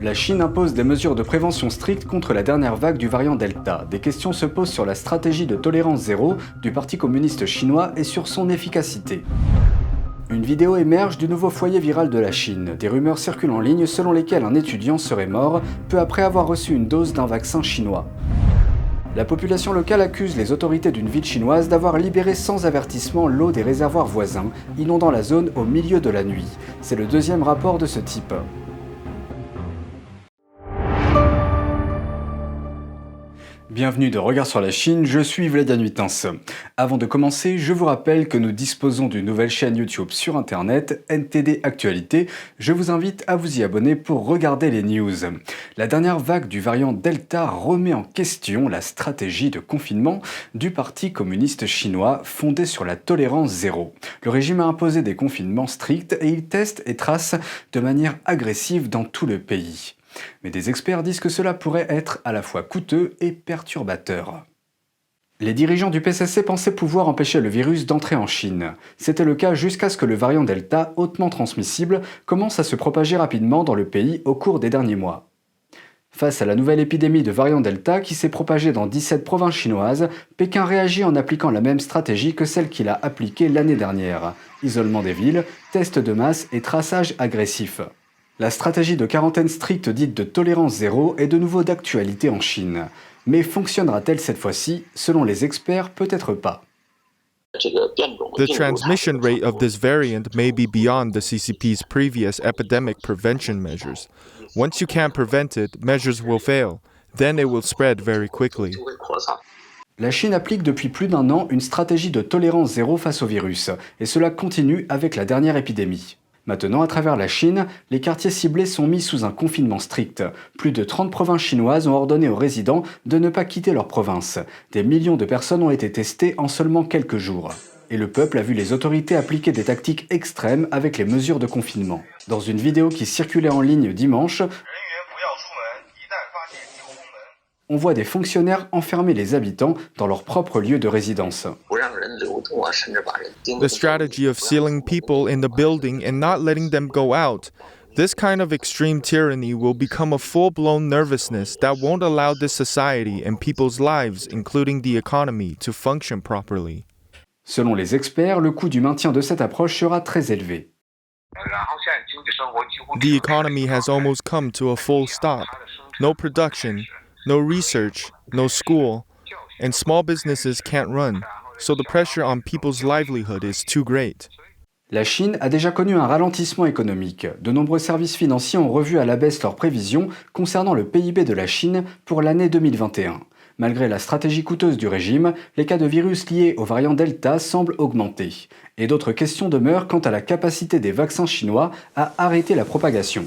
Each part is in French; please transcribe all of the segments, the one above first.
La Chine impose des mesures de prévention strictes contre la dernière vague du variant Delta. Des questions se posent sur la stratégie de tolérance zéro du Parti communiste chinois et sur son efficacité. Une vidéo émerge du nouveau foyer viral de la Chine. Des rumeurs circulent en ligne selon lesquelles un étudiant serait mort peu après avoir reçu une dose d'un vaccin chinois. La population locale accuse les autorités d'une ville chinoise d'avoir libéré sans avertissement l'eau des réservoirs voisins, inondant la zone au milieu de la nuit. C'est le deuxième rapport de ce type. Bienvenue de Regard sur la Chine, je suis Vladian Huitens. Avant de commencer, je vous rappelle que nous disposons d'une nouvelle chaîne YouTube sur Internet, NTD Actualité. Je vous invite à vous y abonner pour regarder les news. La dernière vague du variant Delta remet en question la stratégie de confinement du Parti communiste chinois fondée sur la tolérance zéro. Le régime a imposé des confinements stricts et il teste et trace de manière agressive dans tout le pays. Mais des experts disent que cela pourrait être à la fois coûteux et perturbateur. Les dirigeants du PCC pensaient pouvoir empêcher le virus d'entrer en Chine. C'était le cas jusqu'à ce que le variant Delta, hautement transmissible, commence à se propager rapidement dans le pays au cours des derniers mois. Face à la nouvelle épidémie de variant Delta qui s'est propagée dans 17 provinces chinoises, Pékin réagit en appliquant la même stratégie que celle qu'il a appliquée l'année dernière. Isolement des villes, tests de masse et traçage agressif. La stratégie de quarantaine stricte dite de tolérance zéro est de nouveau d'actualité en Chine. Mais fonctionnera-t-elle cette fois-ci? Selon les experts, peut-être pas. The transmission rate of this variant may be beyond the CCP's previous epidemic prevention measures. Once you can't prevent it, measures will fail. Then it will spread very quickly. La Chine applique depuis plus d'un an une stratégie de tolérance zéro face au virus, et cela continue avec la dernière épidémie. Maintenant, à travers la Chine, les quartiers ciblés sont mis sous un confinement strict. Plus de 30 provinces chinoises ont ordonné aux résidents de ne pas quitter leur province. Des millions de personnes ont été testées en seulement quelques jours. Et le peuple a vu les autorités appliquer des tactiques extrêmes avec les mesures de confinement. Dans une vidéo qui circulait en ligne dimanche, on voit des fonctionnaires enfermer les habitants dans leur propre lieu de résidence. The strategy of sealing people in the building and not letting them go out. This kind of extreme tyranny will become a full-blown nervousness that won't allow this society and people's lives, including the economy, to function properly. Selon les experts, le coût du maintien de cette approche sera très élevé. The economy has almost come to a full stop. No production, no research, no school, and small businesses can't run, so the pressure on people's livelihood is too great. La Chine a déjà connu un ralentissement économique. De nombreux services financiers ont revu à la baisse leurs prévisions concernant le PIB de la Chine pour l'année 2021. Malgré la stratégie coûteuse du régime, les cas de virus liés au variant Delta semblent augmenter. Et d'autres questions demeurent quant à la capacité des vaccins chinois à arrêter la propagation.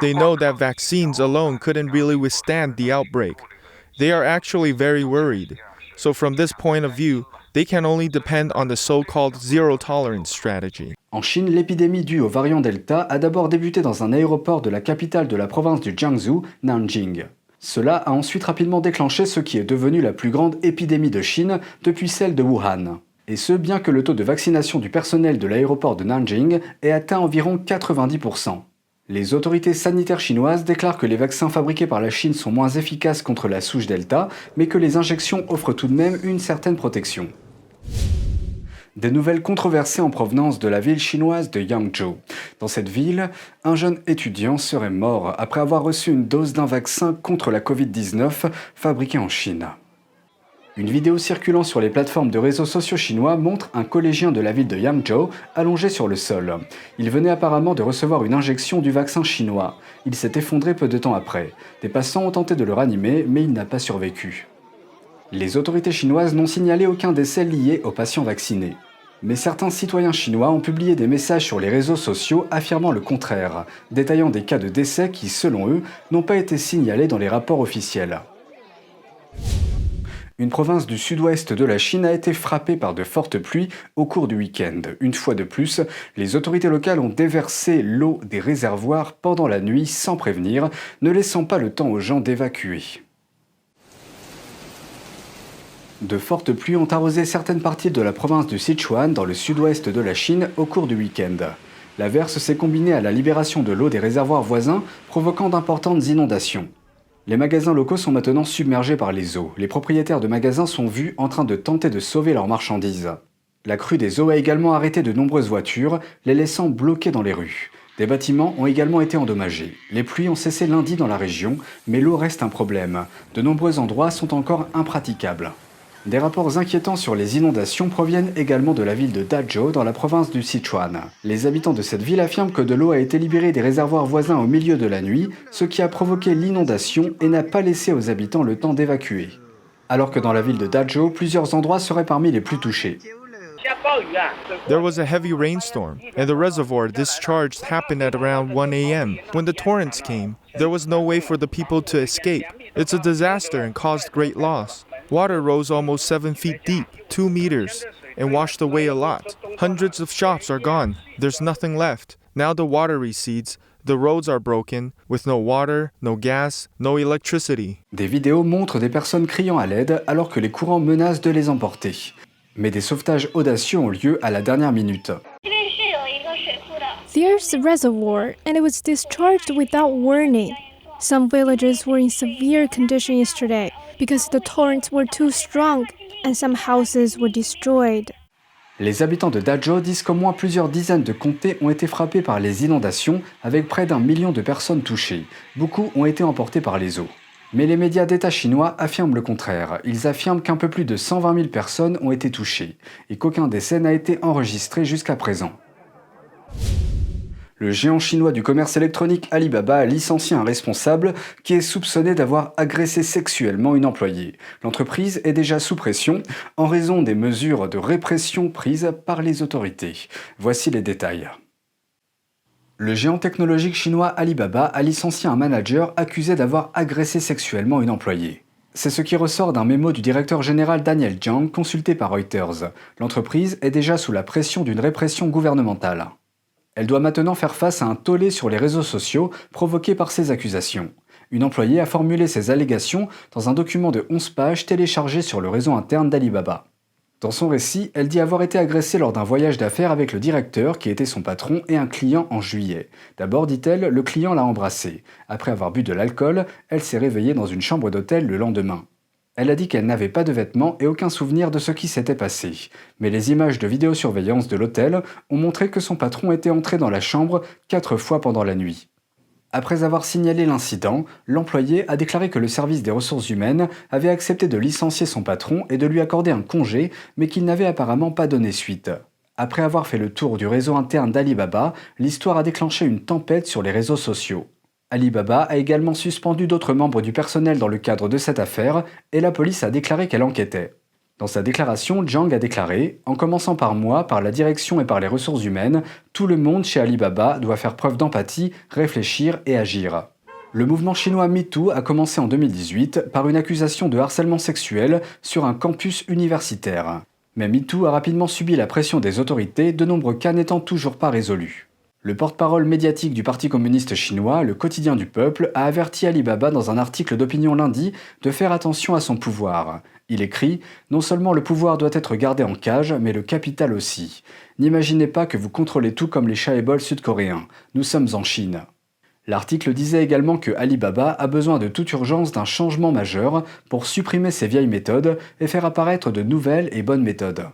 They know that vaccines alone couldn't really withstand the outbreak. They are actually very worried. So from this point of view, they can only depend on the so-called zero-tolerance strategy. En Chine, l'épidémie due au variant Delta a d'abord débuté dans un aéroport de la capitale de la province du Jiangsu, Nanjing. Cela a ensuite rapidement déclenché ce qui est devenu la plus grande épidémie de Chine depuis celle de Wuhan. Et ce, bien que le taux de vaccination du personnel de l'aéroport de Nanjing ait atteint environ 90%. Les autorités sanitaires chinoises déclarent que les vaccins fabriqués par la Chine sont moins efficaces contre la souche Delta, mais que les injections offrent tout de même une certaine protection. Des nouvelles controversées en provenance de la ville chinoise de Yangzhou. Dans cette ville, un jeune étudiant serait mort après avoir reçu une dose d'un vaccin contre la Covid-19 fabriqué en Chine. Une vidéo circulant sur les plateformes de réseaux sociaux chinois montre un collégien de la ville de Yangzhou allongé sur le sol. Il venait apparemment de recevoir une injection du vaccin chinois. Il s'est effondré peu de temps après. Des passants ont tenté de le ranimer, mais il n'a pas survécu. Les autorités chinoises n'ont signalé aucun décès lié aux patients vaccinés. Mais certains citoyens chinois ont publié des messages sur les réseaux sociaux affirmant le contraire, détaillant des cas de décès qui, selon eux, n'ont pas été signalés dans les rapports officiels. Une province du sud-ouest de la Chine a été frappée par de fortes pluies au cours du week-end. Une fois de plus, les autorités locales ont déversé l'eau des réservoirs pendant la nuit sans prévenir, ne laissant pas le temps aux gens d'évacuer. De fortes pluies ont arrosé certaines parties de la province du Sichuan dans le sud-ouest de la Chine au cours du week-end. L'averse s'est combinée à la libération de l'eau des réservoirs voisins, provoquant d'importantes inondations. Les magasins locaux sont maintenant submergés par les eaux. Les propriétaires de magasins sont vus en train de tenter de sauver leurs marchandises. La crue des eaux a également arrêté de nombreuses voitures, les laissant bloquées dans les rues. Des bâtiments ont également été endommagés. Les pluies ont cessé lundi dans la région, mais l'eau reste un problème. De nombreux endroits sont encore impraticables. Des rapports inquiétants sur les inondations proviennent également de la ville de Dazhou dans la province du Sichuan. Les habitants de cette ville affirment que de l'eau a été libérée des réservoirs voisins au milieu de la nuit, ce qui a provoqué l'inondation et n'a pas laissé aux habitants le temps d'évacuer. Alors que dans la ville de Dazhou, plusieurs endroits seraient parmi les plus touchés. There was a heavy rainstorm, and the reservoir discharge happened at around 1 a.m. When the torrents came, there was no way for the people to escape. It's a disaster and caused great loss. Water rose almost 7 feet deep, 2 meters, and washed away a lot. Hundreds of shops are gone. There's nothing left. Now the water recedes. The roads are broken, with no water, no gas, no electricity. Des vidéos montrent des personnes criant à l'aide alors que les courants menacent de les emporter. Mais des sauvetages audacieux ont lieu à la dernière minute. There's a reservoir, and it was discharged without warning. Some villagers were in severe condition yesterday because the torrents were too strong, and some houses were destroyed. Les habitants de Dazhou disent qu'au moins plusieurs dizaines de comtés ont été frappés par les inondations, avec près d'1 million de personnes touchées. Beaucoup ont été emportés par les eaux. Mais les médias d'État chinois affirment le contraire. Ils affirment qu'un peu plus de 120 000 personnes ont été touchées et qu'aucun décès n'a été enregistré jusqu'à présent. Le géant chinois du commerce électronique Alibaba a licencié un responsable qui est soupçonné d'avoir agressé sexuellement une employée. L'entreprise est déjà sous pression en raison des mesures de répression prises par les autorités. Voici les détails. Le géant technologique chinois Alibaba a licencié un manager accusé d'avoir agressé sexuellement une employée. C'est ce qui ressort d'un mémo du directeur général Daniel Zhang consulté par Reuters. L'entreprise est déjà sous la pression d'une répression gouvernementale. Elle doit maintenant faire face à un tollé sur les réseaux sociaux provoqué par ces accusations. Une employée a formulé ces allégations dans un document de 11 pages téléchargé sur le réseau interne d'Alibaba. Dans son récit, elle dit avoir été agressée lors d'un voyage d'affaires avec le directeur, qui était son patron, et un client en juillet. D'abord, dit-elle, le client l'a embrassée. Après avoir bu de l'alcool, elle s'est réveillée dans une chambre d'hôtel le lendemain. Elle a dit qu'elle n'avait pas de vêtements et aucun souvenir de ce qui s'était passé. Mais les images de vidéosurveillance de l'hôtel ont montré que son patron était entré dans la chambre 4 fois pendant la nuit. Après avoir signalé l'incident, l'employé a déclaré que le service des ressources humaines avait accepté de licencier son patron et de lui accorder un congé, mais qu'il n'avait apparemment pas donné suite. Après avoir fait le tour du réseau interne d'Alibaba, l'histoire a déclenché une tempête sur les réseaux sociaux. Alibaba a également suspendu d'autres membres du personnel dans le cadre de cette affaire et la police a déclaré qu'elle enquêtait. Dans sa déclaration, Zhang a déclaré « En commençant par moi, par la direction et par les ressources humaines, tout le monde chez Alibaba doit faire preuve d'empathie, réfléchir et agir. » Le mouvement chinois MeToo a commencé en 2018 par une accusation de harcèlement sexuel sur un campus universitaire. Mais MeToo a rapidement subi la pression des autorités, de nombreux cas n'étant toujours pas résolus. Le porte-parole médiatique du Parti communiste chinois, le Quotidien du Peuple, a averti Alibaba dans un article d'opinion lundi de faire attention à son pouvoir. Il écrit « Non seulement le pouvoir doit être gardé en cage, mais le capital aussi. N'imaginez pas que vous contrôlez tout comme les chaebols sud-coréens. Nous sommes en Chine. » L'article disait également que Alibaba a besoin de toute urgence d'un changement majeur pour supprimer ses vieilles méthodes et faire apparaître de nouvelles et bonnes méthodes.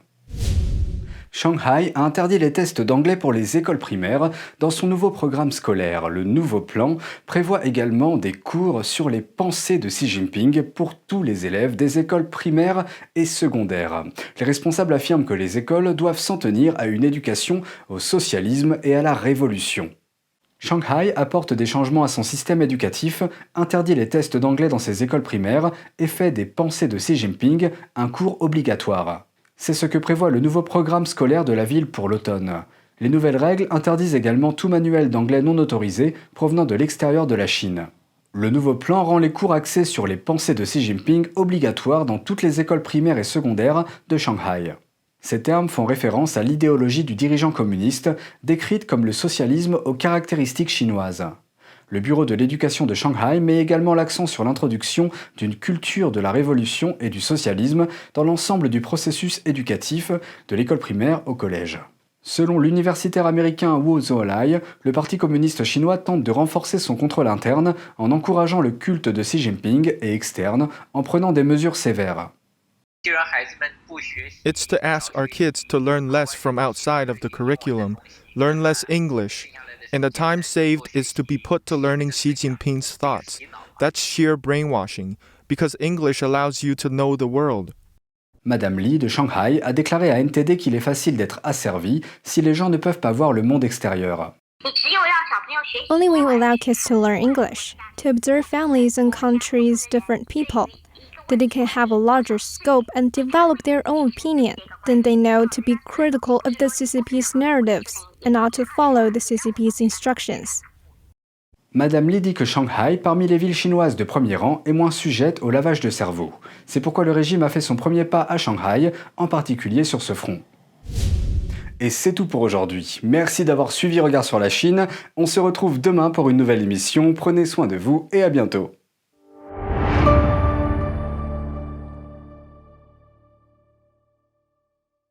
Shanghai a interdit les tests d'anglais pour les écoles primaires dans son nouveau programme scolaire. Le nouveau plan prévoit également des cours sur les pensées de Xi Jinping pour tous les élèves des écoles primaires et secondaires. Les responsables affirment que les écoles doivent s'en tenir à une éducation au socialisme et à la révolution. Shanghai apporte des changements à son système éducatif, interdit les tests d'anglais dans ses écoles primaires et fait des pensées de Xi Jinping un cours obligatoire. C'est ce que prévoit le nouveau programme scolaire de la ville pour l'automne. Les nouvelles règles interdisent également tout manuel d'anglais non autorisé provenant de l'extérieur de la Chine. Le nouveau plan rend les cours axés sur les pensées de Xi Jinping obligatoires dans toutes les écoles primaires et secondaires de Shanghai. Ces termes font référence à l'idéologie du dirigeant communiste, décrite comme le socialisme aux caractéristiques chinoises. Le bureau de l'éducation de Shanghai met également l'accent sur l'introduction d'une culture de la révolution et du socialisme dans l'ensemble du processus éducatif, de l'école primaire au collège. Selon l'universitaire américain Wu Zhuolai, le Parti communiste chinois tente de renforcer son contrôle interne en encourageant le culte de Xi Jinping et externe en prenant des mesures sévères. It's to ask our kids to learn less from outside of the curriculum, learn less English, and the time saved is to be put to learning Xi Jinping's thoughts. That's sheer brainwashing, because English allows you to know the world. Madame Li de Shanghai a déclaré à NTD qu'il est facile d'être asservi si les gens ne peuvent pas voir le monde extérieur. Only when you allow kids to learn English, to observe families and countries' different people, that they can have a larger scope and develop their own opinion, then they know to be critical of the CCP's narratives and not to follow the CCP's instructions. Madame Li dit que Shanghai, parmi les villes chinoises de premier rang, est moins sujette au lavage de cerveau. C'est pourquoi le régime a fait son premier pas à Shanghai, en particulier sur ce front. Et c'est tout pour aujourd'hui. Merci d'avoir suivi Regard sur la Chine. On se retrouve demain pour une nouvelle émission. Prenez soin de vous et à bientôt.